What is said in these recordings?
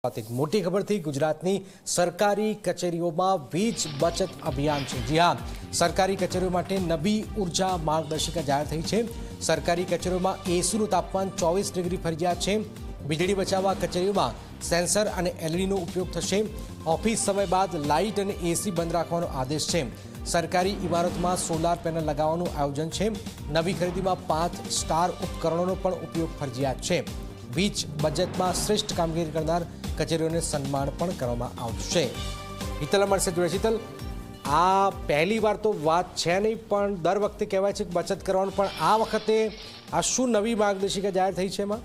एक मोटी खबर थी। गुजरातनी सरकारी कचेरीओमां वीज बचत अभियान है। जी हाँ, सरकारी कचेरीओ माटे नवी ऊर्जा मार्गदर्शिका जाहिर थई छे। सरकारी कचेरीओमां एसीनुं तापमान 24 डिग्री फरजियात छे। वीजળી बचाववा कचेरीओमां सेंसर अने एलईडीनो उपयोग थशे। ऑफिस समय बाद लाइट अने एसी बंध राखवानो आदेश छे। सरकारी इमारतों सोलार पेनल लगाववानुं आयोजन छे। नवी खरीदीमां 5 स्टार उपकरणों पण उपयोग फरजियात छे। वीज बजटमां श्रेष्ठ कामगीरी करनार कचेरीओने सन्मान पण करवामां आवशे। हीतल अमर से जुड़े। शीतल, आ पहली बार तो बात है नहीं, पण दर वखते कहेवाय छे बचत करवानुं, पण आ वखते आ शुं नवी मार्गदर्शिका जाहिर थई छे? एमां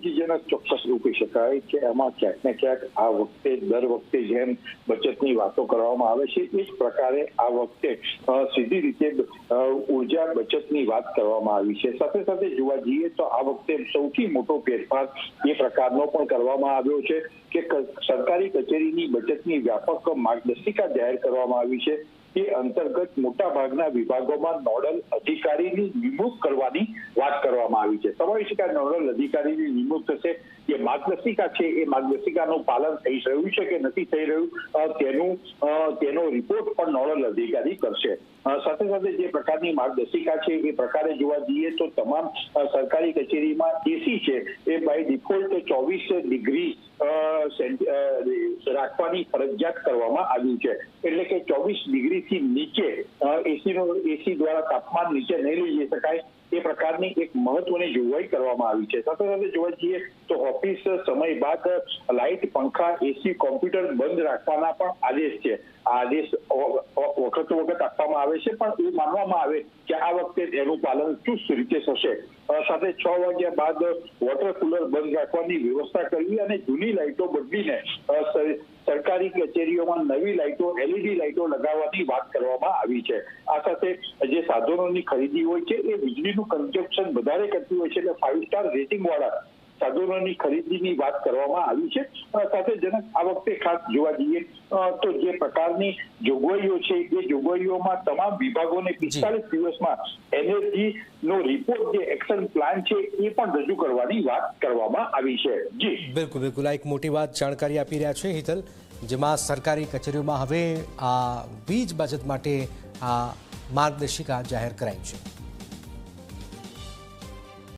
जी जेना ચોક્કસ એવું કહી શકાય કે એમાં ક્યાંક ને ક્યાંક આ વખતે દર વખતે જેમ બચતની વાતો કરવામાં આવે છે એ જ પ્રકારે આ વખતે સીધી રીતે ઉર્જા બચતની વાત કરવામાં આવી છે। સાથે સાથે જોવા જઈએ તો આ વખતે સૌથી મોટો ફેરફાર એ પ્રકારનો પણ કરવામાં આવ્યો છે કે સરકારી કચેરીની બચતની વ્યાપક માર્ગદર્શિકા જાહેર કરવામાં આવી છે। એ અંતર્ગત મોટા ભાગના વિભાગોમાં નોડલ અધિકારીની નિમણૂક કરવાની વાત કરવામાં આવી છે। સમાવેશ નોડલ અધિકારીની નિમણૂક થશે। જે માર્ગદર્શિકા છે એ માર્ગદર્શિકાનું પાલન થઈ રહ્યું છે કે નથી થઈ રહ્યું તેનો રિપોર્ટ પણ નોડલ અધિકારી કરશે। સાથે સાથે જે પ્રકારની માર્ગદર્શિકા છે એ પ્રકારે જોવા જઈએ તો તમામ સરકારી કચેરીમાં એસી છે એ બાય ડિફોલ્ટ 24 ડિગ્રી રાખવાની ફરજિયાત કરવામાં આવ્યું છે। એટલે કે 24 ડિગ્રીથી નીચે એસી દ્વારા તાપમાન નીચે નહીં લઈ જઈ શકાય એ પ્રકારની એક મહત્વની જોગવાઈ કરવામાં આવી છે। સાથે સાથે જોવા જઈએ તો ઓફિસ સમય બાદ લાઇટ, પંખા, એસી, કોમ્પ્યુટર બંધ રાખવાના પણ આદેશ છે। આ આદેશ વખત આપવામાં આવે છે, પણ એવું માનવામાં આવે કે આ વખતે એનું પાલન ચુસ્ત રીતે થશે। સાથે 6 વાગ્યા બાદ વોટર કુલર બંધ રાખવાની વ્યવસ્થા કરવી અને જૂની લાઇટો બદલીને સરકારી કચેરીઓમાં નવી લાઇટો, એલઈડી લાઇટો લગાવવાની વાત કરવામાં આવી છે। આ સાથે જે સાધનોની ખરીદી હોય છે એ વીજળીનું કન્ઝમ્પશન વધારે કરતી હોય છે, એટલે 5 સ્ટાર રેટિંગ વાળા સાધનોની ખરીદીની વાત કરવામાં આવી છે। સાથે જનક આ વખતે ખાસ જોવા જઈએ તો જે પ્રકારની જોગવાઈઓ છે એ જોગવાઈઓમાં તમામ વિભાગોને 45 દિવસમાં એનર્જીનો રિપોર્ટ, જે એક્શન પ્લાન છે એ પણ રજૂ કરવાની વાત કરવામાં આવી છે। જી બિલકુલ બિલકુલ, આ એક મોટી વાત જાણકારી આપી રહ્યા છે હિતલ, જેમાં સરકારી કચેરીઓમાં હવે આ વીજ બચત માટે આ માર્ગદર્શિકા જાહેર કરાઈ છે।